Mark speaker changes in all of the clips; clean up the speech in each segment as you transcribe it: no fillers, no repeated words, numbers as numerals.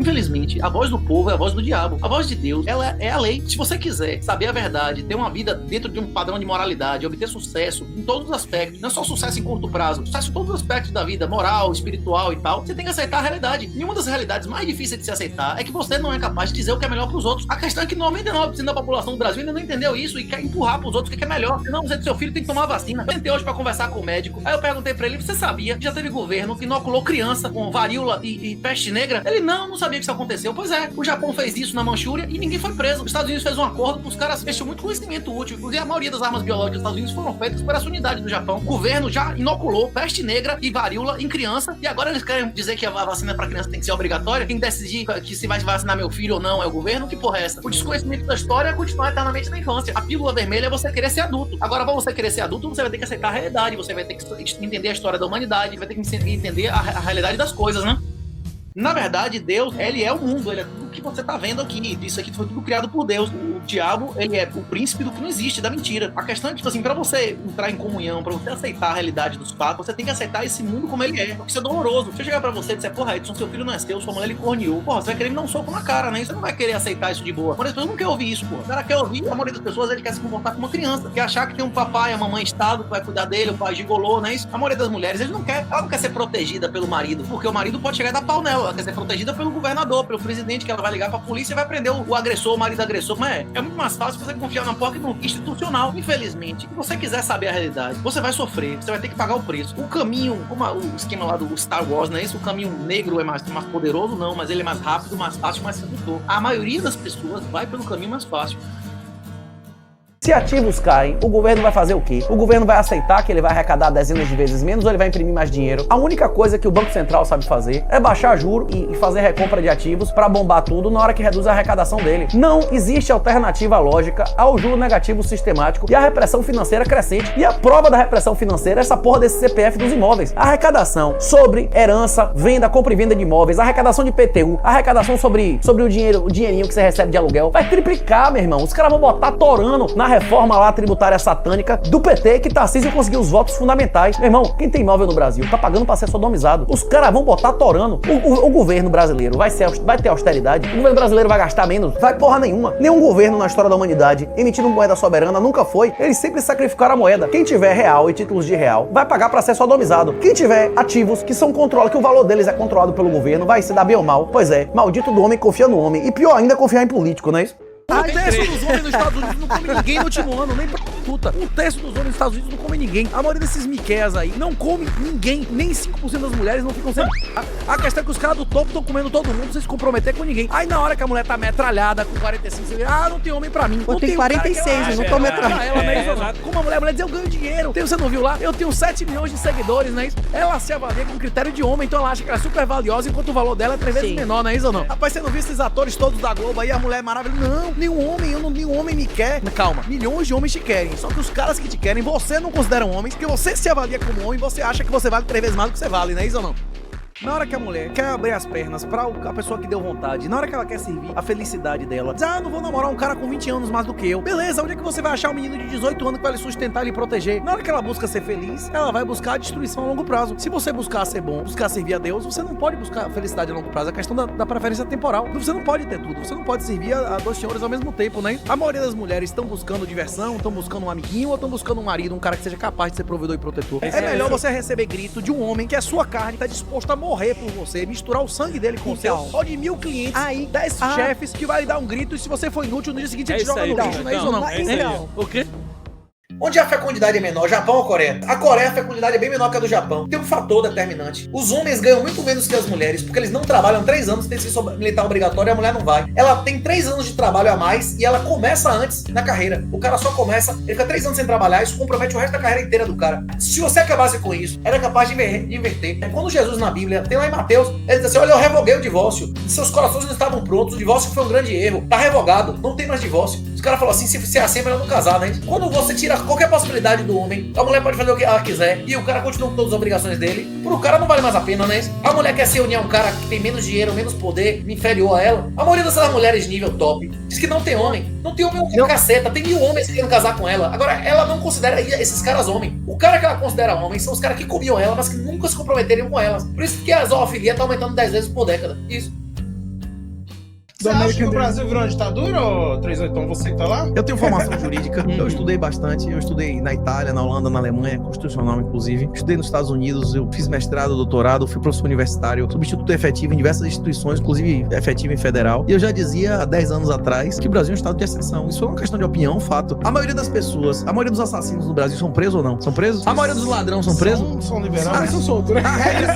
Speaker 1: Infelizmente, a voz do povo é a voz do diabo. A voz de Deus, ela é a lei. Se você quiser saber a verdade, ter uma vida dentro de um padrão de moralidade, obter sucesso em todos os aspectos, não é só sucesso em curto prazo, sucesso em todos os aspectos da vida, moral, espiritual e tal, você tem que aceitar a realidade. E uma das realidades mais difíceis de se aceitar é que você não é capaz de dizer o que é melhor para os outros. A questão é que 99% da população do Brasil ainda não entendeu isso e quer empurrar para os outros o que é melhor. Senão, você do seu filho tem que tomar vacina. Eu tentei hoje para conversar com o médico. Aí eu perguntei para ele: você sabia que já teve governo que inoculou criança com varíola e peste negra? Ele: não sabia que isso aconteceu. Pois é, o Japão fez isso na Manchúria e ninguém foi preso. Os Estados Unidos fez um acordo com os caras, fechou muito conhecimento útil. Inclusive, a maioria das armas biológicas dos Estados Unidos foram feitas por essa unidade do Japão. O governo já inoculou peste negra e varíola em criança e agora eles querem dizer que a vacina para criança tem que ser obrigatória. Quem decidir que se vai vacinar meu filho ou não é o governo. Que porra é essa? O desconhecimento da história é continuar eternamente na infância. A pílula vermelha é você querer ser adulto. Agora, para você querer ser adulto, você vai ter que aceitar a realidade, você vai ter que entender a história da humanidade, vai ter que entender a realidade das coisas, né? Na verdade, Deus, ele é o mundo, ele é tudo que você tá vendo aqui. Isso aqui foi tudo criado por Deus. O diabo, ele é o príncipe do que não existe, da mentira. A questão é que, tipo assim, pra você entrar em comunhão, pra você aceitar a realidade dos fatos, você tem que aceitar esse mundo como ele é. Porque isso é doloroso. Se eu chegar pra você e disser: porra, Edson, seu filho não é seu, sua mulher ele corneou. Porra, você vai querer me dar um soco na cara, né? Você não vai querer aceitar isso de boa. Mas as pessoas não querem ouvir isso, porra. O cara quer ouvir, a maioria das pessoas, ele quer se comportar como uma criança. Quer achar que tem um papai, a mamãe estado, que vai cuidar dele, o pai gigolô, né? Isso. A maioria das mulheres, eles não quer. Ela não quer ser protegida pelo marido, porque o marido pode chegar e dar pau nela. Ela quer ser protegida pelo governador, pelo presidente, que ela vai ligar pra polícia e vai prender o agressor, o marido agressor. Mas é muito mais fácil você confiar na porta institucional. Infelizmente, se você quiser saber a realidade, você vai sofrer, você vai ter que pagar o preço. O caminho, como o esquema lá do Star Wars, não é isso? O caminho negro é mais poderoso, não, mas ele é mais rápido, mais fácil, mais sedutor. A maioria das pessoas vai pelo caminho mais fácil.
Speaker 2: Se ativos caem, o governo vai fazer o quê? O governo vai aceitar que ele vai arrecadar dezenas de vezes menos ou ele vai imprimir mais dinheiro? A única coisa que o Banco Central sabe fazer é baixar juro e fazer recompra de ativos para bombar tudo na hora que reduz a arrecadação dele. Não existe alternativa lógica ao juro negativo sistemático e à repressão financeira crescente. E a prova da repressão financeira é essa porra desse CPF dos imóveis. A arrecadação sobre herança, venda, compra e venda de imóveis, a arrecadação de IPTU, a arrecadação sobre o dinheirinho que você recebe de aluguel, vai triplicar, meu irmão. Os caras vão botar torando na reforma lá tributária satânica do PT que Tarcísio conseguiu os votos fundamentais. Meu irmão, quem tem imóvel no Brasil tá pagando pra ser sodomizado. Os caras vão botar torando. O governo brasileiro vai ter austeridade? O governo brasileiro vai gastar menos? Vai porra nenhuma. Nenhum governo na história da humanidade emitindo moeda soberana nunca foi. Eles sempre sacrificaram a moeda. Quem tiver real e títulos de real vai pagar pra ser sodomizado. Quem tiver ativos que são controlados, que o valor deles é controlado pelo governo, vai se dar bem ou mal. Pois é, maldito do homem que confia no homem. E pior ainda, confiar em político, não é isso?
Speaker 3: Um terço dos homens nos Estados Unidos não come ninguém no último ano, nem prostituta. Um terço dos homens nos Estados Unidos não come ninguém. A maioria desses miqueias aí não come ninguém. Nem 5% das mulheres não ficam sendo... A questão é que os caras do topo estão comendo todo mundo sem se comprometer com ninguém. Aí na hora que a mulher tá metralhada com 45, você vê: não tem homem pra mim.
Speaker 4: Eu tenho 46, eu não tô metralhada.
Speaker 3: Como a mulher diz: eu ganho dinheiro. Você não viu lá? Eu tenho 7 milhões de seguidores, não é isso? Ela se avalia com critério de homem, então ela acha que ela é super valiosa, enquanto o valor dela é 3 vezes menor, não é isso ou não? Rapaz, você não viu esses atores todos da Globo aí, a mulher é maravilhosa? Não, nenhum homem me quer. Calma, milhões de homens te querem. Só que os caras que te querem, você não considera homens, porque você se avalia como homem, você acha que você vale 3 vezes mais do que você vale, não é isso ou não? Na hora que a mulher quer abrir as pernas pra a pessoa que deu vontade, na hora que ela quer servir a felicidade dela, diz: não vou namorar um cara com 20 anos mais do que eu. Beleza, onde é que você vai achar um menino de 18 anos que vai lhe sustentar e lhe proteger? Na hora que ela busca ser feliz, ela vai buscar a destruição a longo prazo. Se você buscar ser bom, buscar servir a Deus, você não pode buscar a felicidade a longo prazo. É a questão da preferência temporal. Você não pode ter tudo. Você não pode servir a dois senhores ao mesmo tempo, né? A maioria das mulheres estão buscando diversão, estão buscando um amiguinho ou estão buscando um marido, um cara que seja capaz de ser provedor e protetor. É melhor você receber grito de um homem que a sua carne tá disposto a morrer por você, misturar o sangue dele com o seu, só de 1000 clientes, aí 10 chefes que vai lhe dar um grito, e se você for inútil, no dia seguinte ele joga no lixo, não é isso ou não?
Speaker 5: O quê? Onde a fecundidade é menor, Japão ou Coreia? A Coreia, a fecundidade é bem menor que a do Japão. Tem um fator determinante. Os homens ganham muito menos que as mulheres, porque eles não trabalham 3 anos, tem serviço militar obrigatório, e a mulher não vai. Ela tem 3 anos de trabalho a mais e ela começa antes na carreira. O cara só começa, ele fica 3 anos sem trabalhar, isso compromete o resto da carreira inteira do cara. Se você acabasse com isso, era capaz de inverter. Quando Jesus na Bíblia, tem lá em Mateus, ele diz assim: olha, eu revoguei o divórcio. Seus corações não estavam prontos, o divórcio foi um grande erro. Tá revogado, não tem mais divórcio. Os caras falaram assim: se é assim, é melhor não casar, né? Quando você tira qualquer possibilidade do homem, a mulher pode fazer o que ela quiser e o cara continua com todas as obrigações dele, pro cara não vale mais a pena, né? A mulher quer se unir a um cara que tem menos dinheiro, menos poder, inferior a ela. A maioria dessas mulheres nível top diz que não tem homem. Não tem homem, é caceta. Tem 1000 homens querendo casar com ela. Agora, ela não considera esses caras homens. O cara que ela considera homem são os caras que comiam ela, mas que nunca se comprometeriam com elas. Por isso que a zoofilia tá aumentando 10 vezes por década. Isso.
Speaker 6: Você acha que o Brasil virou uma ditadura, ô 38? Você que tá lá?
Speaker 3: Eu tenho formação jurídica, eu estudei bastante, eu estudei na Itália, na Holanda, na Alemanha, constitucional inclusive. Estudei nos Estados Unidos, eu fiz mestrado, doutorado, fui professor universitário, substituto efetivo em diversas instituições, inclusive efetivo em federal. E eu já dizia há 10 anos atrás que o Brasil é um estado de exceção. Isso é uma questão de opinião, um fato. A maioria das pessoas, a maioria dos assassinos no Brasil são presos ou não? São presos? A maioria dos ladrões são presos?
Speaker 6: São liberados, mas são soltos, né?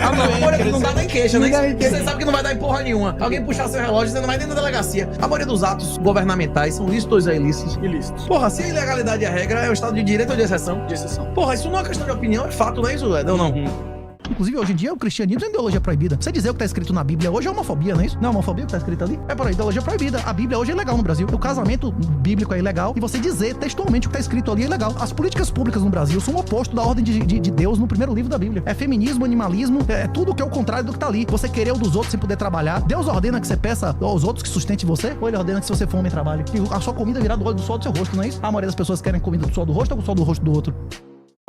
Speaker 3: A maioria não dá nem queixa, né? Você sabe que não vai dar em porra nenhuma. Alguém puxar seu relógio, você não vai nem na delegacia. A maioria dos atos governamentais são lícitos ou ilícitos?
Speaker 6: Ilícitos.
Speaker 3: Porra, se a ilegalidade é a regra, é o estado de direito ou de exceção?
Speaker 6: De exceção.
Speaker 3: Porra, isso não é uma questão de opinião, é fato, não é isso, Ed? Ou não?
Speaker 7: Inclusive, hoje em dia, o cristianismo é ideologia proibida. Você dizer o que tá escrito na Bíblia hoje é homofobia, não é isso? Não é homofobia o que tá escrito ali? É por aí, ideologia proibida. A Bíblia hoje é ilegal no Brasil. O casamento bíblico é ilegal e você dizer textualmente o que tá escrito ali é ilegal. As políticas públicas no Brasil são o oposto da ordem de Deus no primeiro livro da Bíblia. É feminismo, animalismo, é tudo que é o contrário do que tá ali. Você querer o dos outros sem poder trabalhar. Deus ordena que você peça aos outros que sustente você, ou ele ordena que se você for homem trabalhe. E a sua comida virar do sol do seu rosto, não é isso? A maioria das pessoas querem comida do sol do rosto ou do sol do rosto do outro.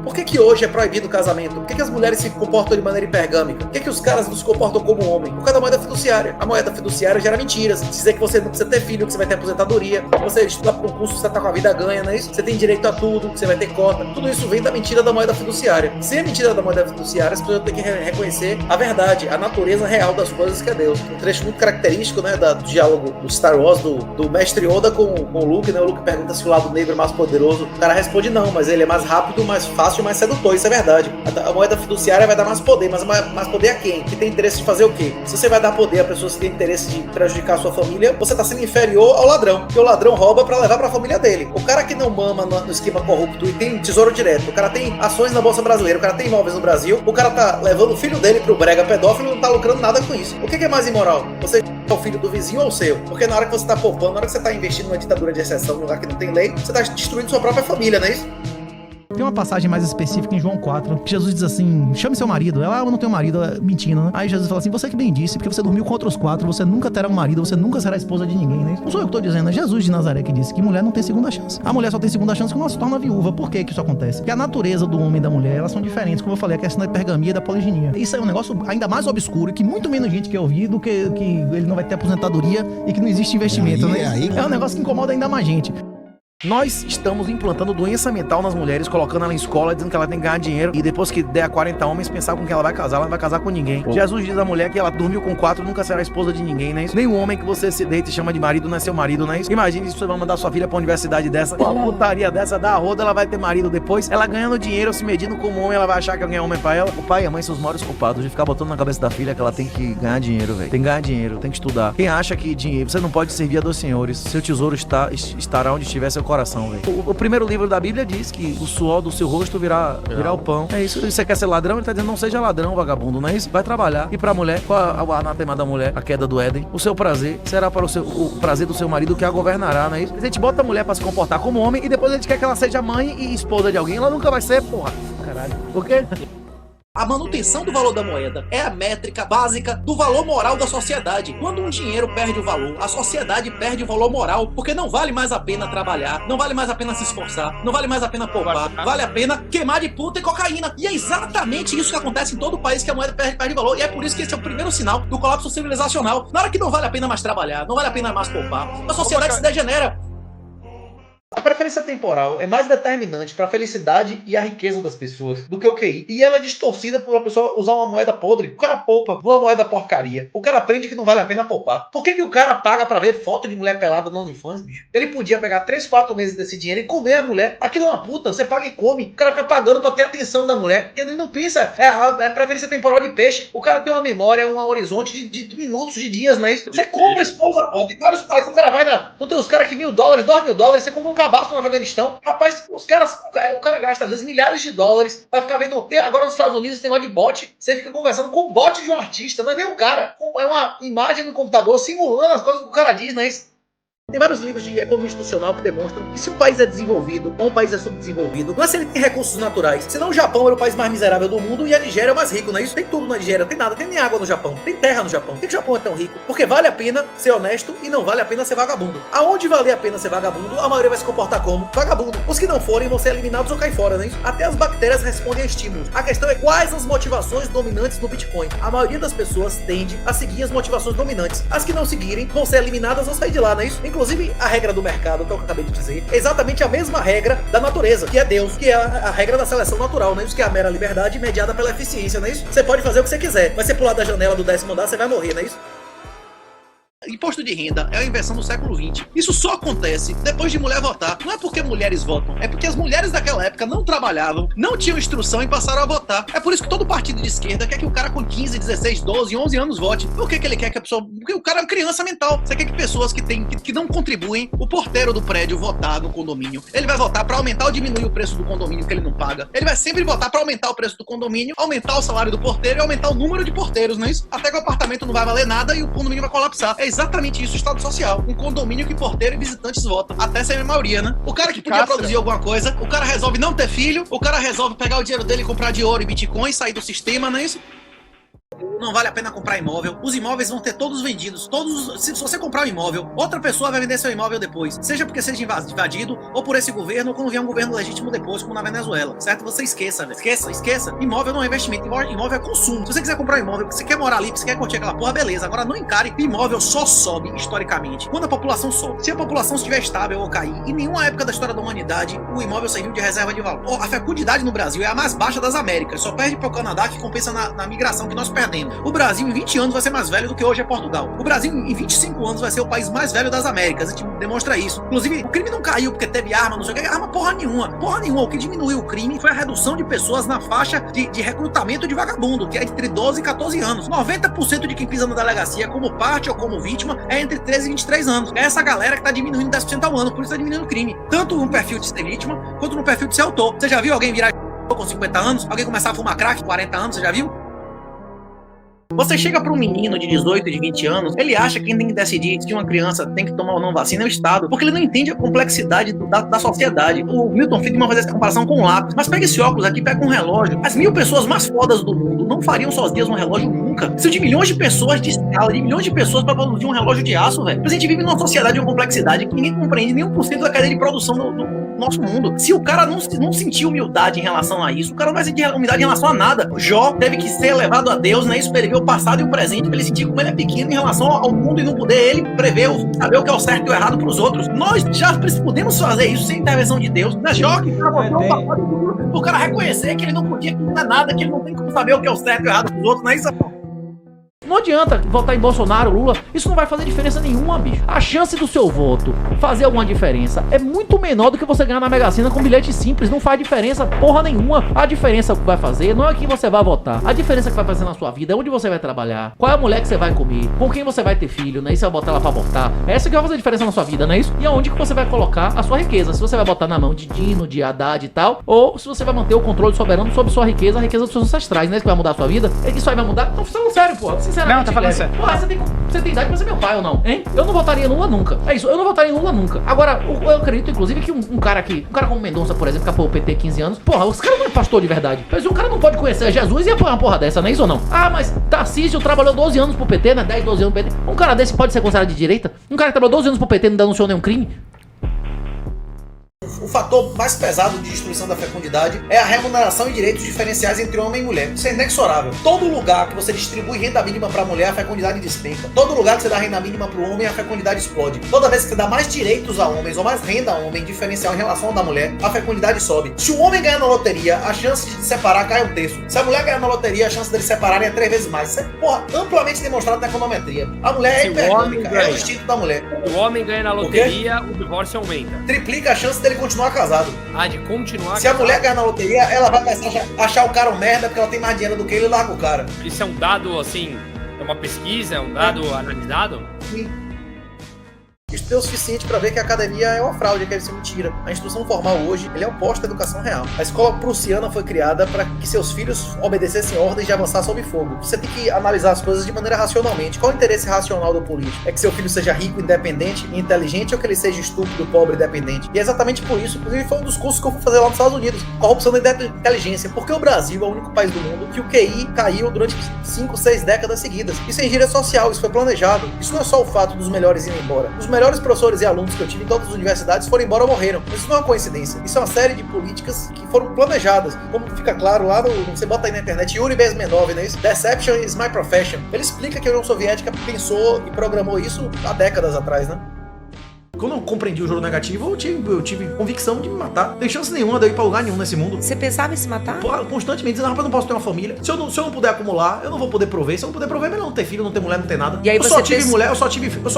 Speaker 5: Por que hoje é proibido o casamento? Por que as mulheres se comportam de maneira hipergâmica? Por que os caras não se comportam como homem? Por causa da moeda fiduciária. A moeda fiduciária gera mentiras. Dizer que você não precisa ter filho, que você vai ter aposentadoria, que você estuda para concurso, você tá com a vida ganha, não é isso? Você tem direito a tudo, que você vai ter cota. Tudo isso vem da mentira da moeda fiduciária. Se é mentira da moeda fiduciária, as pessoas têm que reconhecer a verdade, a natureza real das coisas que é Deus. Um trecho muito característico, né, do diálogo do Star Wars, do mestre Yoda com o Luke, né? O Luke pergunta se o lado negro é mais poderoso. O cara responde não, mas ele é mais rápido, mais fácil, mais sedutor. Isso é verdade. A moeda fiduciária vai dar mais poder, mas mais poder a quem? Que tem interesse de fazer o quê? Se você vai dar poder a pessoas que têm interesse de prejudicar a sua família, você está sendo inferior ao ladrão, porque o ladrão rouba para levar para a família dele. O cara que não mama no esquema corrupto e tem tesouro direto, o cara tem ações na bolsa brasileira, o cara tem imóveis no Brasil, o cara tá levando o filho dele pro brega pedófilo e não tá lucrando nada com isso. O que é mais imoral? Você é o filho do vizinho ou o seu? Porque na hora que você tá poupando, na hora que você tá investindo numa ditadura de exceção, num lugar que não tem lei, você tá destruindo sua própria família, não é isso?
Speaker 7: Tem uma passagem mais específica em João 4, que Jesus diz assim, chame seu marido. Ela, eu não tenho marido, ela, mentindo, né? Aí Jesus fala assim, você que bem disse, porque você dormiu com outros 4, você nunca terá um marido, você nunca será esposa de ninguém, né? Não sou eu que tô dizendo, é Jesus de Nazaré que disse que mulher não tem segunda chance. A mulher só tem segunda chance quando ela se torna viúva. Por que isso acontece? Porque a natureza do homem e da mulher, elas são diferentes, como eu falei, a questão da hipergamia e da poliginia. Isso é um negócio ainda mais obscuro e que muito menos gente quer ouvir do que ele não vai ter aposentadoria e que não existe investimento, né? É um negócio que incomoda ainda mais gente.
Speaker 3: Nós estamos implantando doença mental nas mulheres, colocando ela em escola, dizendo que ela tem que ganhar dinheiro e depois que der a 40 homens, pensar com quem ela não vai casar com ninguém. Jesus diz à mulher que ela dormiu com 4, nunca será esposa de ninguém, não é isso? Nem o homem que você se deita e chama de marido não é seu marido, não é isso? Imagine se você vai mandar sua filha pra uma universidade dessa, uma putaria dessa, dá a roda, ela vai ter marido depois, ela ganhando dinheiro, se medindo como homem, ela vai achar que alguém é homem pra ela. O pai e a mãe são os maiores culpados de ficar botando na cabeça da filha que ela tem que ganhar dinheiro, velho. Tem que ganhar dinheiro, tem que estudar. Quem acha que dinheiro, você não pode servir a 2 senhores, seu tesouro estará onde estiver seu coração, velho. O primeiro livro da Bíblia diz que o suor do seu rosto virá o pão. É isso. Você quer ser ladrão? Ele tá dizendo, não seja ladrão, vagabundo, não é isso? Vai trabalhar. E pra mulher, qual é o anatema da mulher? A queda do Éden. O seu prazer será para o prazer do seu marido que a governará, não é isso? A gente bota a mulher pra se comportar como homem e depois a gente quer que ela seja mãe e esposa de alguém. Ela nunca vai ser, porra. Caralho. Por quê?
Speaker 1: A manutenção do valor da moeda é a métrica básica do valor moral da sociedade. Quando um dinheiro perde o valor, a sociedade perde o valor moral, porque não vale mais a pena trabalhar, não vale mais a pena se esforçar, não vale mais a pena poupar, vale a pena queimar de puta e cocaína. E é exatamente isso que acontece em todo o país, que a moeda perde valor. E é por isso que esse é o primeiro sinal do colapso civilizacional. Na hora que não vale a pena mais trabalhar, não vale a pena mais poupar, a sociedade se degenera.
Speaker 5: A preferência temporal é mais determinante para a felicidade e a riqueza das pessoas do que o QI. E ela é distorcida por uma pessoa usar uma moeda podre. O cara poupa uma moeda porcaria. O cara aprende que não vale a pena poupar. Por que o cara paga para ver foto de mulher pelada no OnlyFans, bicho? Ele podia pegar 3, 4 meses desse dinheiro e comer a mulher. Aquilo é uma puta, você paga e come. O cara fica pagando para ter a atenção da mulher. E ele não pensa, é preferência temporal de peixe. O cara tem uma memória, um horizonte de minutos, de dias, não é isso? Você compra esse povo, tem vários países, o cara vai não tem os caras que $1.000, $2.000, você compra um cabaço no Afeganistão. Rapaz, o cara gasta às vezes milhares de dólares pra ficar vendo. Agora nos Estados Unidos tem negócio de bot. Você fica conversando com o bot de um artista, não é nem o cara. É uma imagem no computador simulando as coisas que o cara diz, não é isso? Tem vários livros de economia institucional que demonstram que se um país é desenvolvido ou um país é subdesenvolvido, não é se ele tem recursos naturais. Senão o Japão era o país mais miserável do mundo e a Nigéria é o mais rico, não é isso? Tem tudo na Nigéria, tem nada, tem nem água no Japão, tem terra no Japão. Por que o Japão é tão rico? Porque vale a pena ser honesto e não vale a pena ser vagabundo. Aonde valer a pena ser vagabundo, a maioria vai se comportar como vagabundo. Os que não forem vão ser eliminados ou cair fora, não é isso? Até as bactérias respondem a estímulos. A questão é quais as motivações dominantes no Bitcoin. A maioria das pessoas tende a seguir as motivações dominantes. As que não seguirem vão ser eliminadas ou sair de lá, não é isso? Inclusive, a regra do mercado, que é o que eu acabei de dizer, é exatamente a mesma regra da natureza, que é Deus, que é a regra da seleção natural, não é isso? Que é a mera liberdade mediada pela eficiência, não é isso? Você pode fazer o que você quiser, mas você pular da janela do 10º andar, você vai morrer, não é isso?
Speaker 1: Imposto de renda é a invenção do século XX. Isso só acontece depois de mulher votar. Não é porque mulheres votam, é porque as mulheres daquela época não trabalhavam, não tinham instrução e passaram a votar. É por isso que todo partido de esquerda quer que o cara com 15, 16, 12, 11 anos vote. Por que ele quer que a pessoa... Porque o cara é uma criança mental. Você quer que pessoas que não contribuem, o porteiro do prédio votar no condomínio, ele vai votar pra aumentar ou diminuir o preço do condomínio que ele não paga. Ele vai sempre votar pra aumentar o preço do condomínio, aumentar o salário do porteiro e aumentar o número de porteiros, não é isso? Até que o apartamento não vai valer nada e o condomínio vai colapsar. É exatamente isso o Estado Social. Um condomínio que porteiro e visitantes votam. Até ser a maioria, né? O cara que podia produzir alguma coisa, o cara resolve não ter filho, o cara resolve pegar o dinheiro dele e comprar de ouro e Bitcoin, sair do sistema, não é isso? Não vale a pena comprar imóvel. Os imóveis vão ter todos vendidos. Se você comprar um imóvel, outra pessoa vai vender seu imóvel depois. Seja porque seja invadido, ou por esse governo, ou quando vier um governo legítimo depois, como na Venezuela. Certo? Você esqueça, velho. Esqueça. Imóvel não é investimento. Imóvel é consumo. Se você quiser comprar um imóvel, porque você quer morar ali, porque você quer curtir aquela porra, beleza. Agora não encare. Imóvel só sobe, historicamente, quando a população sobe. Se a população estiver estável ou cair, em nenhuma época da história da humanidade, o imóvel serviu de reserva de valor. A fecundidade no Brasil é a mais baixa das Américas. Só perde para o Canadá, que compensa na migração que nós perdemos. O Brasil em 20 anos vai ser mais velho do que hoje é Portugal. O Brasil em 25 anos vai ser o país mais velho das Américas. A gente demonstra isso. Inclusive, o crime não caiu porque teve arma, não sei o que. Arma porra nenhuma. Porra nenhuma. O que diminuiu o crime foi a redução de pessoas na faixa de recrutamento de vagabundo, que é entre 12 e 14 anos. 90% de quem pisa na delegacia como parte ou como vítima é entre 13 e 23 anos. É essa galera que tá diminuindo 10% ao ano. Por isso tá diminuindo o crime. Tanto no perfil de ser vítima, quanto no perfil de ser autor. Você já viu alguém virar com 50 anos? Alguém começar a fumar crack com 40 anos? Você já viu? Você chega para um menino de 18, de 20 anos, ele acha que quem tem que decidir se uma criança tem que tomar ou não vacina é o Estado, porque ele não entende a complexidade da sociedade. O Milton Friedman faz essa comparação com um lápis, mas pega esse óculos aqui, pega um relógio. As 1000 pessoas mais fodas do mundo não fariam sozinhas um relógio nunca. Precisa de milhões de pessoas de escala, de milhões de pessoas para produzir um relógio de aço, velho. A gente vive numa sociedade de uma complexidade que ninguém compreende nem 1% da cadeia de produção do nosso mundo. Se o cara não sentir humildade em relação a isso, o cara não vai sentir humildade em relação a nada. Jó teve que ser elevado a Deus, né? Isso para ele ver o passado e o presente, para ele sentir como ele é pequeno em relação ao mundo e não poder ele prever, saber o que é o certo e o errado para os outros. Nós já podemos fazer isso sem intervenção de Deus. Né? Jó que o cara reconhecer que ele não podia, que não é nada, que ele não tem como saber o que é o certo e o errado para os outros, não é isso?
Speaker 2: Não adianta votar em Bolsonaro, Lula, isso não vai fazer diferença nenhuma, bicho. A chance do seu voto fazer alguma diferença é muito menor do que você ganhar na Mega Sena com bilhete simples. Não faz diferença porra nenhuma. A diferença que vai fazer não é que você vai votar. A diferença que vai fazer na sua vida é onde você vai trabalhar, qual é a mulher que você vai comer, com quem você vai ter filho, né? E você vai botar ela pra abortar. É essa que vai fazer diferença na sua vida, não é isso? E aonde que você vai colocar a sua riqueza. Se você vai botar na mão de Dino, de Haddad e tal, ou se você vai manter o controle soberano sobre sua riqueza, a riqueza dos seus ancestrais, não é isso que vai mudar a sua vida? É que isso aí vai mudar? Não, falando sério, porra. Sinceramente.
Speaker 6: Não, tá falando sério.
Speaker 2: Porra, você tem idade pra ser meu pai ou não, hein? Eu não votaria em Lula nunca. É isso, eu não votaria em Lula nunca. Agora, eu acredito, inclusive, que um cara como Mendonça, por exemplo, que apoiou o PT 15 anos, porra, os caras não é pastor de verdade. Mas o cara não pode conhecer Jesus e apoiar uma porra dessa, não é isso ou não? Ah, mas Tarcísio trabalhou 12 anos pro PT, né? 10, 12 anos pro PT. Um cara desse pode ser considerado de direita? Um cara que trabalhou 12 anos pro PT e não denunciou nenhum crime?
Speaker 5: O fator mais pesado de destruição da fecundidade é a remuneração e direitos diferenciais entre homem e mulher. Isso é inexorável. Todo lugar que você distribui renda mínima para a mulher, a fecundidade despenca. Todo lugar que você dá renda mínima para o homem, a fecundidade explode. Toda vez que você dá mais direitos a homens ou mais renda a homem diferencial em relação ao da mulher, a fecundidade sobe. Se o homem ganhar na loteria, a chance de separar cai 1/3. Se a mulher ganhar na loteria, a chance deles separarem é 3 vezes mais. Isso é, porra, amplamente demonstrado na econometria. A mulher é hiperdâmica, é o instinto da mulher.
Speaker 8: O homem ganha na loteria, o divórcio aumenta.
Speaker 5: Triplica a chance dele continuar casado.
Speaker 8: De continuar.
Speaker 5: Se a mulher ganhar na loteria, ela vai começar a achar o cara um merda porque ela tem mais dinheiro do que ele e larga o cara.
Speaker 8: Isso é um dado, assim, é uma pesquisa, é um dado analisado?
Speaker 5: Sim. estudei o suficiente para ver que a academia é uma fraude, que é mentira. A instrução formal hoje, ele é oposto à educação real. A escola prussiana foi criada para que seus filhos obedecessem ordens de avançar sob fogo. Você tem que analisar as coisas de maneira racionalmente. Qual é o interesse racional do político? É que seu filho seja rico, independente e inteligente, ou que ele seja estúpido, pobre e dependente? E é exatamente por isso, inclusive foi um dos cursos que eu fui fazer lá nos Estados Unidos. Corrupção da inteligência. Porque o Brasil é o único país do mundo que o QI caiu durante 5, 6 décadas seguidas. Isso é engenharia social, isso foi planejado. Isso não é só o fato dos melhores irem embora. Os melhores professores e alunos que eu tive em todas as universidades foram embora ou morreram. Isso não é uma coincidência. Isso é uma série de políticas que foram planejadas. Como fica claro lá, você bota aí na internet, Yuri Bezmenov, né? Deception is my profession. Ele explica que a União Soviética pensou e programou isso há décadas atrás, né?
Speaker 2: Quando eu compreendi o juro negativo, eu tive convicção de me matar. Não tem chance nenhuma de eu ir pra lugar nenhum nesse mundo.
Speaker 4: Você pensava em se matar?
Speaker 2: Constantemente dizendo, rapaz, eu não posso ter uma família. Se eu não puder acumular, eu não vou poder prover. Se eu não puder prover, melhor não ter filho, não ter mulher, não ter nada.
Speaker 4: E aí
Speaker 2: eu só tive mulher, eu só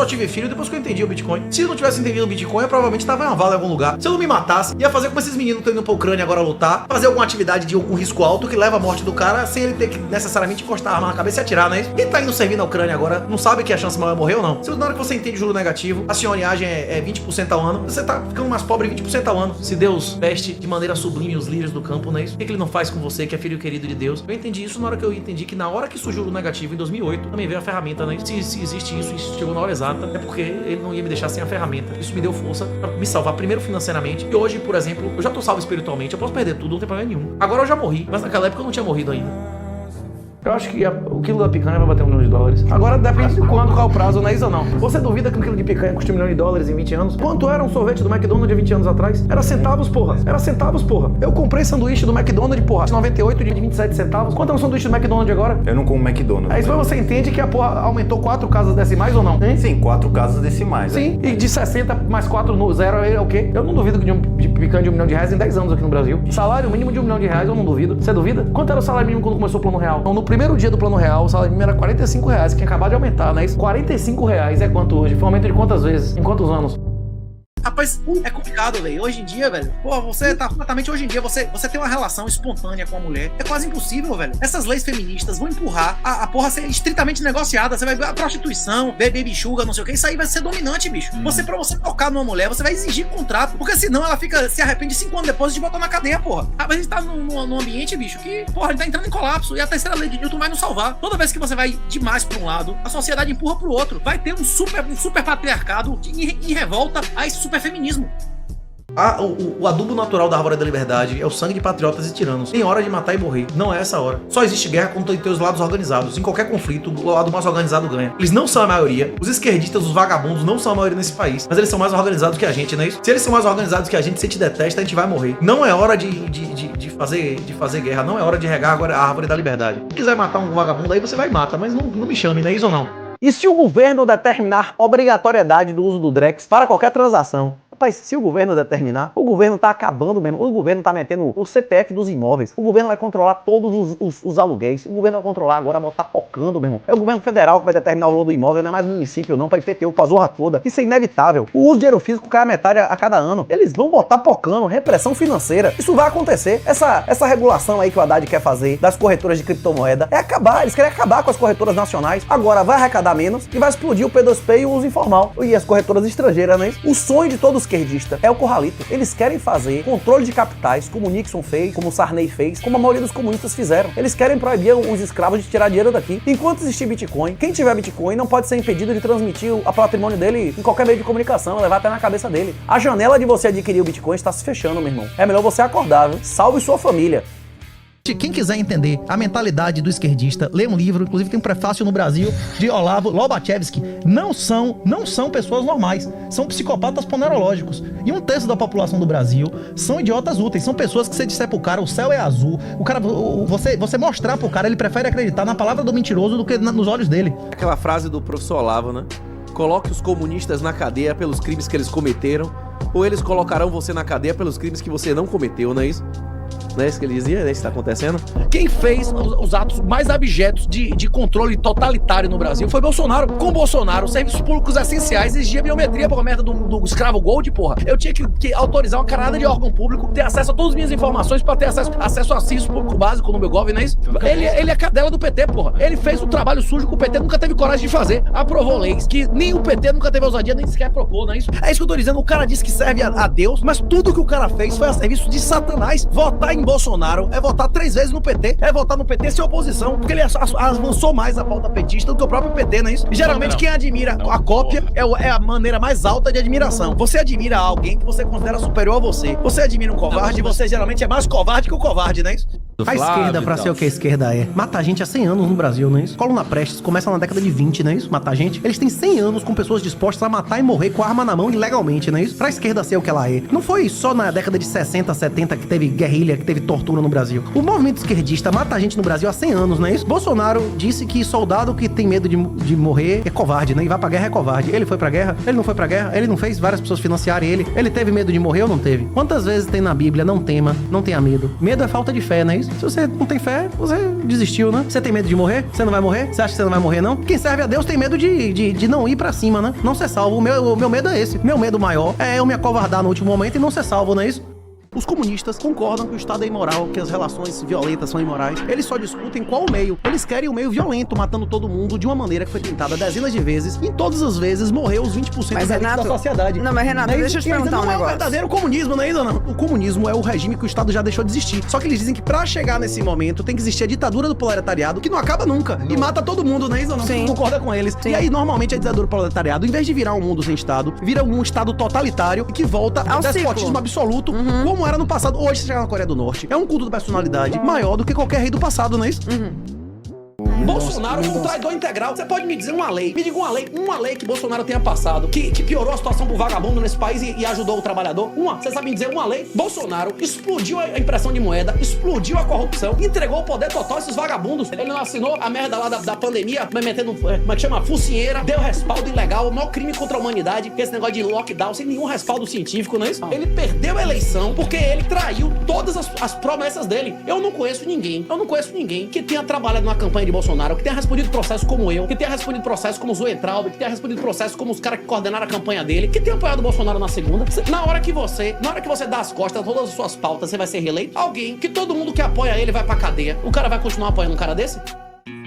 Speaker 2: tive filho depois que eu entendi o Bitcoin. Se eu não tivesse entendido o Bitcoin, eu provavelmente tava em uma vala em algum lugar. Se eu não me matasse, ia fazer como esses meninos estão indo pra Ucrânia agora lutar, fazer alguma atividade de algum risco alto que leva à morte do cara sem ele ter que necessariamente encostar a arma na cabeça e atirar, né? Quem tá indo servir na Ucrânia agora não sabe que a chance maior é morrer ou não. Se na hora que você entende o juro negativo, a senhoriagem é 20% ao ano, você tá ficando mais pobre 20% ao ano. Se Deus veste de maneira sublime os lírios do campo, não é isso? Por que ele não faz com você, que é filho querido de Deus? Eu entendi isso na hora que eu entendi que na hora que surgiu o negativo, em 2008, também veio a ferramenta, né? Se existe isso chegou na hora exata, é porque ele não ia me deixar sem a ferramenta. Isso me deu força pra me salvar primeiro financeiramente. E hoje, por exemplo, eu já tô salvo espiritualmente, eu posso perder tudo, não tem problema nenhum. Agora eu já morri, mas naquela época eu não tinha morrido ainda. Eu acho que o quilo da picanha vai bater $1 milhão. Agora depende de quando, qual o prazo, não é isso ou não? você duvida que um quilo de picanha custa $1 milhão em 20 anos? Quanto era um sorvete do McDonald's de 20 anos atrás? Era centavos, porra. Era centavos, porra. Eu comprei sanduíche do McDonald's, porra, de 98 de 27 centavos. Quanto é um sanduíche do McDonald's agora?
Speaker 9: Eu não como McDonald's.
Speaker 2: Aí você entende que a porra aumentou 4 casas decimais ou não? Hein?
Speaker 9: Sim, 4 casas decimais.
Speaker 2: Sim, e de 60 mais 4 no zero é o quê? Eu não duvido que de picanha de $1 milhão em 10 anos aqui no Brasil. Salário mínimo de $1 milhão, eu não duvido. Você duvida? Quanto era o salário mínimo quando começou o Plano Real? Então, no primeiro dia do Plano Real, o salário mínimo era R$45, que tinha acabado de aumentar, né? Isso, R$45 é quanto hoje? Foi um aumento de quantas vezes? Em quantos anos?
Speaker 3: Rapaz, é complicado, velho. Hoje em dia, velho, pô, você tá completamente hoje em dia, você tem uma relação espontânea com a mulher. É quase impossível, velho. Essas leis feministas vão empurrar a porra a ser estritamente negociada. Você vai ver a prostituição, baby sugar, não sei o que. Isso aí vai ser dominante, bicho. Pra você tocar numa mulher, você vai exigir contrato. Porque senão ela se arrepende 5 anos depois de botar na cadeia, porra. Mas a gente tá num ambiente, bicho, que, porra, ele tá entrando em colapso. E a terceira lei de Newton vai nos salvar. Toda vez que você vai demais pra um lado, a sociedade empurra pro outro. Vai ter um super patriarcado em revolta a esse super feminismo.
Speaker 2: O adubo natural da árvore da liberdade é o sangue de patriotas e tiranos. Tem hora de matar e morrer. Não é essa hora. Só existe guerra quando tem os lados organizados. Em qualquer conflito, o lado mais organizado ganha. Eles não são a maioria. Os esquerdistas, os vagabundos, não são a maioria nesse país. Mas eles são mais organizados que a gente, não é isso? Se eles são mais organizados que a gente, se a gente detesta, a gente vai morrer. Não é hora de fazer guerra. Não é hora de regar agora a árvore da liberdade. Se quiser matar um vagabundo, aí você vai e mata. Mas não me chame, não é isso ou não?
Speaker 10: E se o governo determinar obrigatoriedade do uso do Drex para qualquer transação? Rapaz, se o governo determinar, o governo tá acabando mesmo. O governo tá metendo o CPF dos imóveis. O governo vai controlar todos os aluguéis. O governo vai controlar agora, tá focando, meu irmão. É o governo federal que vai determinar o valor do imóvel, não é mais o município, não, pra IPTU, pra zorra toda. Isso é inevitável. O uso de dinheiro físico cai a metade a cada ano. Eles vão botar pocando, repressão financeira. Isso vai acontecer. Essa regulação aí que o Haddad quer fazer das corretoras de criptomoeda é acabar. Eles querem acabar com as corretoras nacionais. Agora vai arrecadar menos e vai explodir o P2P e o uso informal. E as corretoras estrangeiras, né? O sonho de todo esquerdista é o corralito. Eles querem fazer controle de capitais, como o Nixon fez, como o Sarney fez, como a maioria dos comunistas fizeram. Eles querem proibir os escravos de tirar dinheiro daqui. Enquanto existir Bitcoin, quem tiver Bitcoin não pode ser impedido de transmitir o patrimônio dele em qualquer meio de comunicação, levar até na cabeça dele. A janela de você adquirir o Bitcoin está se fechando, meu irmão. É melhor você acordar, viu? Salve sua família.
Speaker 7: Quem quiser entender a mentalidade do esquerdista, lê um livro, inclusive tem um prefácio no Brasil de Olavo Lobachevsky. Não são pessoas normais, são psicopatas ponerológicos. E 1/3 da população do Brasil são idiotas úteis, são pessoas que você disser pro cara, o céu é azul, o cara, você mostrar pro cara, ele prefere acreditar na palavra do mentiroso do que nos olhos dele.
Speaker 11: Aquela frase do professor Olavo, né? Coloque os comunistas na cadeia pelos crimes que eles cometeram, ou eles colocarão você na cadeia pelos crimes que você não cometeu, não é isso? né? Isso que ele dizia, né? Isso tá acontecendo.
Speaker 3: Quem fez os atos mais abjetos de controle totalitário no Brasil foi Bolsonaro. Com Bolsonaro, serviços públicos essenciais exigia biometria pra merda do escravo Gold, porra. Eu tinha que autorizar uma carada de órgão público, ter acesso a todas as minhas informações pra ter acesso a serviço público básico no meu Gov, não é isso? Ele é cadela do PT, porra. Ele fez um trabalho sujo que o PT nunca teve coragem de fazer. Aprovou leis que nem o PT nunca teve ousadia nem sequer propor, não é isso? É isso que eu tô dizendo. O cara disse que serve a Deus, mas tudo que o cara fez foi a serviço de Satanás. Votar em Bolsonaro é votar 3 vezes no PT. É votar no PT sem oposição, porque ele avançou mais a pauta petista do que o próprio PT, não é isso? E geralmente quem admira a cópia é a maneira mais alta de admiração. Você admira alguém que você considera superior a você. Você admira um covarde, você geralmente é mais covarde que o covarde, não é isso?
Speaker 7: A esquerda, pra ser o que a esquerda é, mata a gente há 100 anos no Brasil, não é isso? Coluna Prestes começa na década de 20, não é isso? Matar gente. Eles têm 100 anos com pessoas dispostas a matar e morrer com a arma na mão ilegalmente, não é isso? Pra esquerda ser o que ela é. Não foi só na década de 60, 70 que teve guerrilha, que teve tortura no Brasil. O movimento esquerdista mata a gente no Brasil há 100 anos, não é isso? Bolsonaro disse que soldado que tem medo de morrer é covarde, né? E vai pra guerra é covarde. Ele foi pra guerra? Ele não foi pra guerra? Ele não fez várias pessoas financiarem ele? Ele teve medo de morrer ou não teve? Quantas vezes tem na Bíblia, não tema, não tenha medo? Medo é falta de fé, não é isso? Se você não tem fé, você desistiu, né? Você tem medo de morrer? Você não vai morrer? Você acha que você não vai morrer, não? Quem serve a Deus tem medo de não ir pra cima, né? Não ser salvo. O meu medo é esse. Meu medo maior é eu me acovardar no último momento e não ser salvo, não é isso? Os comunistas concordam que o Estado é imoral, que as relações violentas são imorais. Eles só discutem qual o meio. Eles querem o meio violento, matando todo mundo de uma maneira que foi tentada dezenas de vezes. E todas as vezes morreu os 20% da sociedade.
Speaker 4: Não, mas Renato, deixa eu te perguntar um negócio.
Speaker 7: Não é o verdadeiro comunismo, não é isso, não? O comunismo é o regime que o Estado já deixou de existir. Só que eles dizem que pra chegar nesse momento tem que existir a ditadura do proletariado, que não acaba nunca. E mata todo mundo, não é isso, não?
Speaker 4: Sim.
Speaker 7: Concorda com eles.
Speaker 4: Sim.
Speaker 7: E aí, normalmente, a ditadura do proletariado, em vez de virar um mundo sem Estado, vira um Estado totalitário e que volta ao despotismo absoluto, como era no passado. Hoje, você chegar na Coreia do Norte, é um culto de personalidade maior do que qualquer rei do passado, não é isso?
Speaker 3: Bolsonaro é um traidor integral. Você pode me dizer uma lei, me diga uma lei que Bolsonaro tenha passado, que piorou a situação pro vagabundo nesse país e ajudou o trabalhador? Você sabe me dizer uma lei? Bolsonaro explodiu a impressão de moeda, explodiu a corrupção, entregou o poder total a esses vagabundos. Ele não assinou a merda lá da pandemia, metendo, como é que chama? Focinheira, deu respaldo ilegal, o maior crime contra a humanidade, esse negócio de lockdown, sem nenhum respaldo científico, não é isso? Ele perdeu a eleição porque ele traiu todas as promessas dele. Eu não conheço ninguém que tenha trabalhado na campanha de Bolsonaro, que tenha respondido processo como eu, que tenha respondido processo como o Zoetraub, que tenha respondido processo como os caras que coordenaram a campanha dele, que tenha apoiado o Bolsonaro na segunda. Na hora que você dá as costas a todas as suas pautas, você vai ser reeleito. Alguém que todo mundo que apoia ele vai pra cadeia. O cara vai continuar apoiando um cara desse?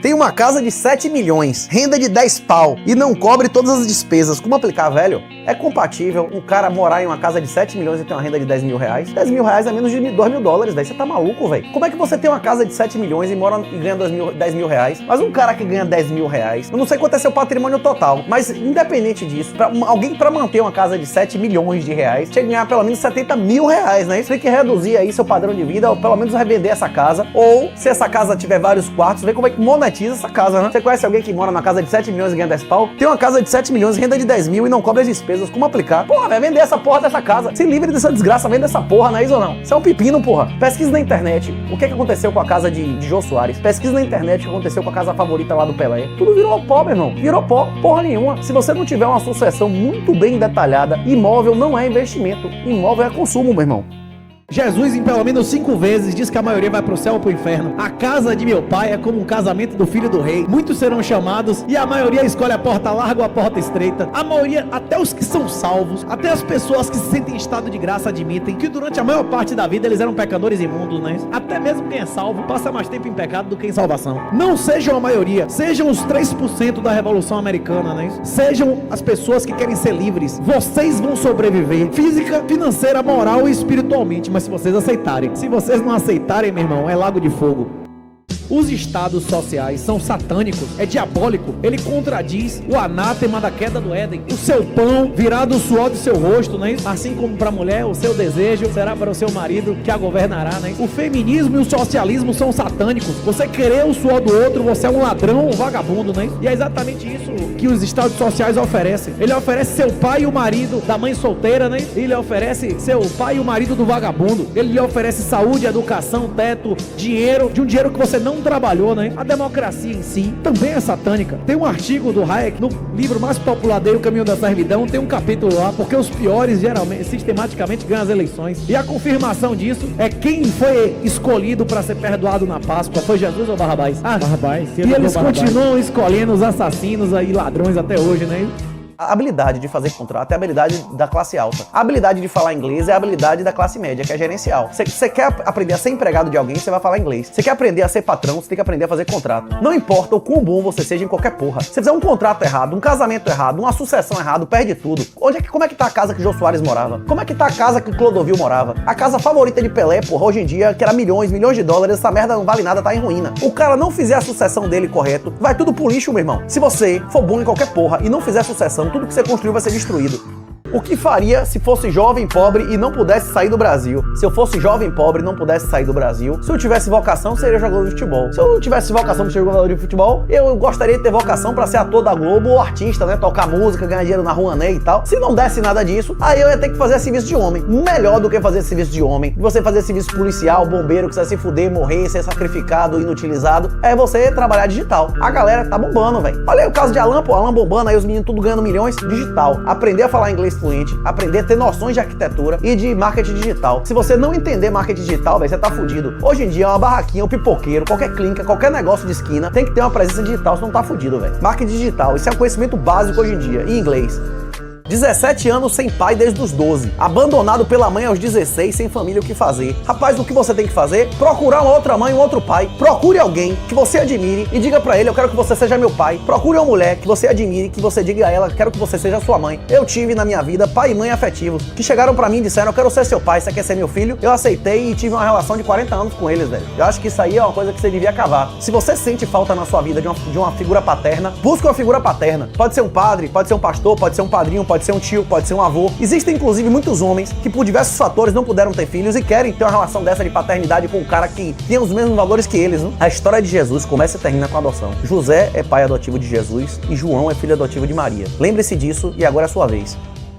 Speaker 2: Tem uma casa de 7 milhões, renda de 10 pau e não cobre todas as despesas. Como aplicar, velho? É compatível um cara morar em uma casa de 7 milhões e ter uma renda de 10 mil reais? 10 mil reais é menos de 2 mil dólares, velho. Você tá maluco, velho? Como é que você tem uma casa de 7 milhões e mora e ganha 10 mil reais? Mas um cara que ganha 10 mil reais, eu não sei quanto é seu patrimônio total, mas independente disso, alguém pra manter uma casa de 7 milhões de reais, tinha que ganhar pelo menos 70 mil reais, né? Você tem que reduzir aí seu padrão de vida, ou pelo menos revender essa casa, ou se essa casa tiver vários quartos, ver como é que monetiza essa casa, né? Você conhece alguém que mora numa casa de 7 milhões e ganha 10 pau? Tem uma casa de 7 milhões, renda de 10 mil e não cobre as despesas. Como aplicar? Porra, vai vender essa porra dessa casa. Se livre dessa desgraça, vende essa porra, não é isso ou não? Isso é um pepino, porra. Pesquisa na internet o que aconteceu com a casa de Jô Soares. Pesquisa na internet o que aconteceu com a casa favorita lá do Pelé. Tudo virou pó, meu irmão. Virou pó, porra nenhuma. Se você não tiver uma sucessão muito bem detalhada, imóvel não é investimento. Imóvel é consumo, meu irmão.
Speaker 7: Jesus, em pelo menos 5 vezes, diz que a maioria vai pro céu ou pro inferno. A casa de meu pai é como um casamento do filho do rei. Muitos serão chamados e a maioria escolhe a porta larga ou a porta estreita. A maioria, até os que são salvos, até as pessoas que se sentem em estado de graça admitem que durante a maior parte da vida eles eram pecadores imundos, né? Até mesmo quem é salvo passa mais tempo em pecado do que em salvação. Não sejam a maioria, sejam os 3% da Revolução Americana, né? Sejam as pessoas que querem ser livres. Vocês vão sobreviver física, financeira, moral e espiritualmente, mas se vocês aceitarem. Se vocês não aceitarem, meu irmão, é lago de fogo. Os estados sociais são satânicos, é diabólico. Ele contradiz o anátema da queda do Éden. O seu pão virá do suor do seu rosto, não é isso? Assim como para a mulher, o seu desejo será para o seu marido que a governará, não é isso? O feminismo e o socialismo são satânicos. Você querer o suor do outro, você é um ladrão, um vagabundo, não é isso? E é exatamente isso
Speaker 3: que os estados sociais oferecem. Ele oferece seu pai e o marido da mãe solteira, né? Ele oferece seu pai e o marido do vagabundo. Ele lhe oferece saúde, educação, teto, dinheiro, de um dinheiro que você não trabalhou, né? A democracia em si também é satânica. Tem um artigo do Hayek no livro mais popular dele, O Caminho da Servidão, tem um capítulo lá, porque os piores geralmente, sistematicamente ganham as eleições. E a confirmação disso é quem foi escolhido para ser perdoado na Páscoa. Foi Jesus ou Barrabás? Barrabás. E eles continuam escolhendo os assassinos aí, ladrões até hoje, né?
Speaker 2: A habilidade de fazer contrato é a habilidade da classe alta. A habilidade de falar inglês é a habilidade da classe média, que é gerencial. Você quer aprender a ser empregado de alguém, você vai falar inglês. Você quer aprender a ser patrão, você tem que aprender a fazer contrato. Não importa o quão bom você seja em qualquer porra. Se você fizer um contrato errado, um casamento errado, uma sucessão errada, perde tudo. Como é que tá a casa que Jô Soares morava? Como é que tá a casa que Clodovil morava? A casa favorita de Pelé, porra, hoje em dia, que era milhões de dólares, essa merda não vale nada, tá em ruína. O cara não fizer a sucessão dele correto, vai tudo pro lixo, meu irmão. Se você for bom em qualquer porra e não fizer a sucessão, tudo que você construiu vai ser destruído. O que faria se fosse jovem, pobre e não pudesse sair do Brasil? Se eu fosse jovem, pobre e não pudesse sair do Brasil, se eu tivesse vocação, seria jogador de futebol. Se eu não tivesse vocação para ser jogador de futebol, eu gostaria de ter vocação para ser ator da Globo ou artista, né? Tocar música, ganhar dinheiro na Rouanet e tal. Se não desse nada disso, aí eu ia ter que fazer serviço de homem. Melhor do que fazer serviço de homem, você fazer serviço policial, bombeiro, que você vai se fuder, morrer, ser sacrificado, inutilizado, é você trabalhar digital. A galera tá bombando, velho. Olha aí o caso de Alan, pô, Alan bombando, aí os meninos tudo ganhando milhões, digital. Aprender a falar inglês fluente, aprender a ter noções de arquitetura e de marketing digital. Se você não entender marketing digital, velho, você tá fudido. Hoje em dia, uma barraquinha, um pipoqueiro, qualquer clínica, qualquer negócio de esquina tem que ter uma presença digital, senão tá fudido, velho. Marketing digital, isso é um conhecimento básico hoje em dia, em inglês. 17 anos sem pai desde os 12. Abandonado pela mãe aos 16, sem família o que fazer. Rapaz, o que você tem que fazer? Procurar uma outra mãe, um outro pai. Procure alguém que você admire e diga pra ele, eu quero que você seja meu pai. Procure uma mulher que você admire, que você diga a ela, quero que você seja sua mãe. Eu tive na minha vida pai e mãe afetivos, que chegaram pra mim e disseram, eu quero ser seu pai, você quer ser meu filho? Eu aceitei e tive uma relação de 40 anos com eles, velho. Eu acho que isso aí é uma coisa que você devia acabar. Se você sente falta na sua vida de uma figura paterna, busque uma figura paterna. Pode ser um padre, pode ser um pastor, pode ser um padrinho, pode ser um tio, pode ser um avô. Existem inclusive muitos homens que por diversos fatores não puderam ter filhos e querem ter uma relação dessa de paternidade com um cara que tem os mesmos valores que eles, né? A história de Jesus começa e termina com a adoção. José é pai adotivo de Jesus e João é filho adotivo de Maria. Lembre-se disso e agora é a sua vez.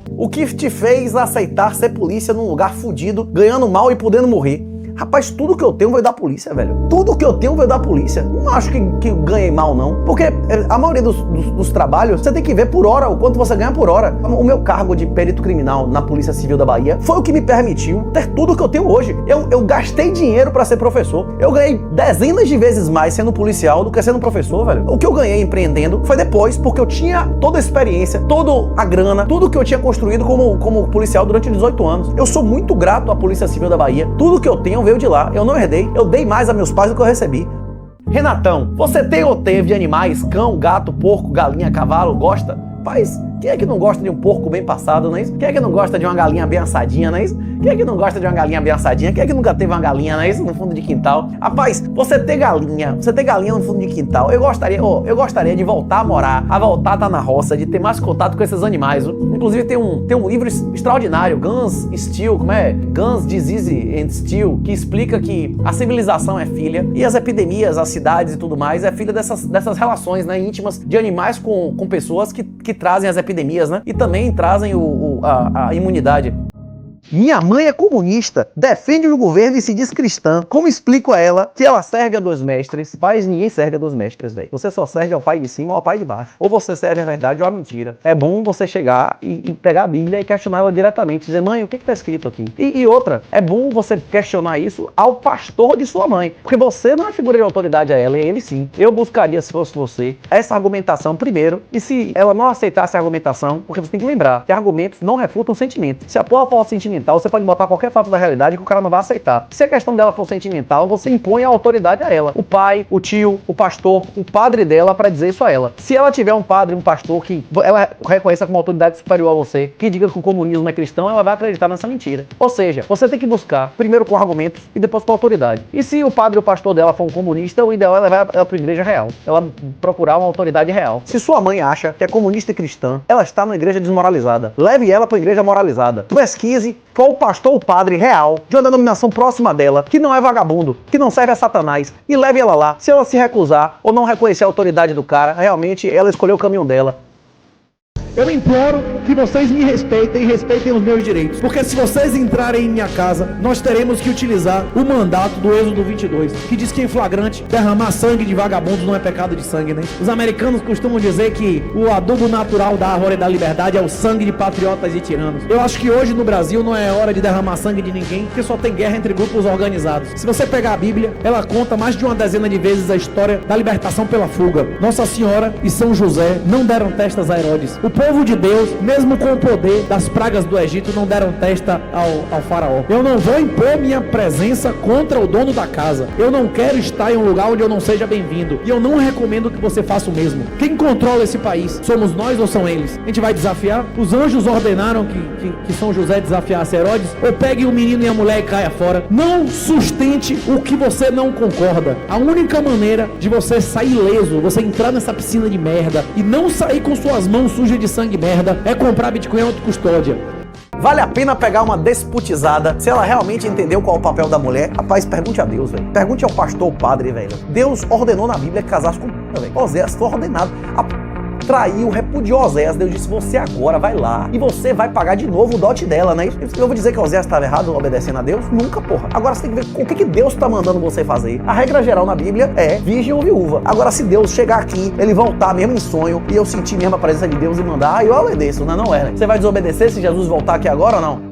Speaker 2: O que te fez aceitar ser polícia num lugar fudido, ganhando mal e podendo morrer? Rapaz, tudo que eu tenho veio da polícia, velho. Tudo que eu tenho veio da polícia. Não acho que eu ganhei mal, não. Porque a maioria dos trabalhos, você tem que ver por hora, o quanto você ganha por hora. O meu cargo de perito criminal na Polícia Civil da Bahia foi o que me permitiu ter tudo que eu tenho hoje. Eu gastei dinheiro pra ser professor. Eu ganhei dezenas de vezes mais sendo policial do que sendo professor, velho. O que eu ganhei empreendendo foi depois, porque eu tinha toda a experiência, toda a grana, tudo que eu tinha construído como policial durante 18 anos. Eu sou muito grato à Polícia Civil da Bahia. Tudo que eu tenho veio de lá, eu não herdei, eu dei mais a meus pais do que eu recebi. Renatão, você tem ou teve animais, cão, gato, porco, galinha, cavalo, gosta? Paz, quem é que não gosta de um porco bem passado, não é isso? Quem é que não gosta de uma galinha bem assadinha, não é isso? Quem é que não gosta de uma galinha bem assadinha? Quem é que nunca teve uma galinha, não é isso? No fundo de quintal. Rapaz, você ter galinha no fundo de quintal, eu gostaria de voltar a morar, a voltar a estar na roça, de ter mais contato com esses animais. Inclusive tem um livro extraordinário, Guns, Steel, Guns, Disease and Steel, que explica que a civilização é filha e as epidemias, as cidades e tudo mais é filha dessas relações, né, íntimas de animais com pessoas que trazem as epidemias, né? E também trazem a imunidade.
Speaker 10: Minha mãe é comunista, defende o governo e se diz cristã. Como explico a ela que ela serve a dois mestres? Pais, ninguém serve a dois mestres, velho. Você só serve ao pai de cima ou ao pai de baixo. Ou você serve a verdade ou a mentira. É bom você chegar e pegar a Bíblia e questionar ela diretamente. Dizer, mãe, o que está escrito aqui? E outra, é bom você questionar isso ao pastor de sua mãe. Porque você não é figura de autoridade a ela, e ele sim. Eu buscaria, se fosse você, essa argumentação primeiro. E se ela não aceitasse a argumentação, porque você tem que lembrar que argumentos não refutam sentimento. Se a porra for sentimental, você pode botar qualquer fato da realidade que o cara não vai aceitar. Se a questão dela for sentimental, você impõe a autoridade a ela. O pai, o tio, o pastor, o padre dela para dizer isso a ela. Se ela tiver um padre, um pastor que ela reconheça como autoridade superior a você, que diga que o comunismo é cristão, ela vai acreditar nessa mentira. Ou seja, você tem que buscar primeiro com argumentos e depois com autoridade. E se o padre ou o pastor dela for um comunista, o ideal é levar ela para a igreja real. Ela procurar uma autoridade real. Se sua mãe acha que é comunista e cristã, ela está numa igreja desmoralizada. Leve ela para a igreja moralizada. Pesquise qual o pastor ou padre real de uma denominação próxima dela, que não é vagabundo, que não serve a Satanás, e leve ela lá. Se ela se recusar ou não reconhecer a autoridade do cara, realmente ela escolheu o caminho dela.
Speaker 2: Eu imploro que vocês me respeitem e respeitem os meus direitos. Porque se vocês entrarem em minha casa, nós teremos que utilizar o mandato do Êxodo 22, que diz que em flagrante derramar sangue de vagabundos não é pecado de sangue, né? Os americanos costumam dizer que o adubo natural da árvore da liberdade é o sangue de patriotas e tiranos. Eu acho que hoje no Brasil não é hora de derramar sangue de ninguém, porque só tem guerra entre grupos organizados. Se você pegar a Bíblia, ela conta mais de uma dezena de vezes a história da libertação pela fuga. Nossa Senhora e São José não deram testas a Herodes. O povo de Deus, mesmo com o poder das pragas do Egito, não deram testa ao faraó. Eu não vou impor minha presença contra o dono da casa. Eu não quero estar em um lugar onde eu não seja bem-vindo. E eu não recomendo que você faça o mesmo. Quem controla esse país? Somos nós ou são eles? A gente vai desafiar? Os anjos ordenaram que São José desafiasse Herodes? Ou pegue o menino e a mulher e caia fora? Não sustente o que você não concorda. A única maneira de você sair ileso, você entrar nessa piscina de merda e não sair com suas mãos sujas de sangue merda, é comprar Bitcoin auto-custódia.
Speaker 10: Vale a pena pegar uma desputizada se ela realmente entendeu qual é o papel da mulher? Rapaz, pergunte a Deus, velho. Pergunte ao pastor, ao padre, velho. Deus ordenou na Bíblia que casasse com velho. Oséias foi ordenado. Traiu, repudiou Oséias. Deus disse, você agora vai lá e você vai pagar de novo o dote dela, né? Eu vou dizer que Oséias estava errado obedecendo a Deus? Nunca, porra. Agora você tem que ver o que Deus está mandando você fazer. A regra geral na Bíblia é virgem ou viúva. Agora, se Deus chegar aqui, ele voltar mesmo em sonho e eu sentir mesmo a presença de Deus e mandar, eu obedeço, não é? Você vai desobedecer se Jesus voltar aqui agora ou não?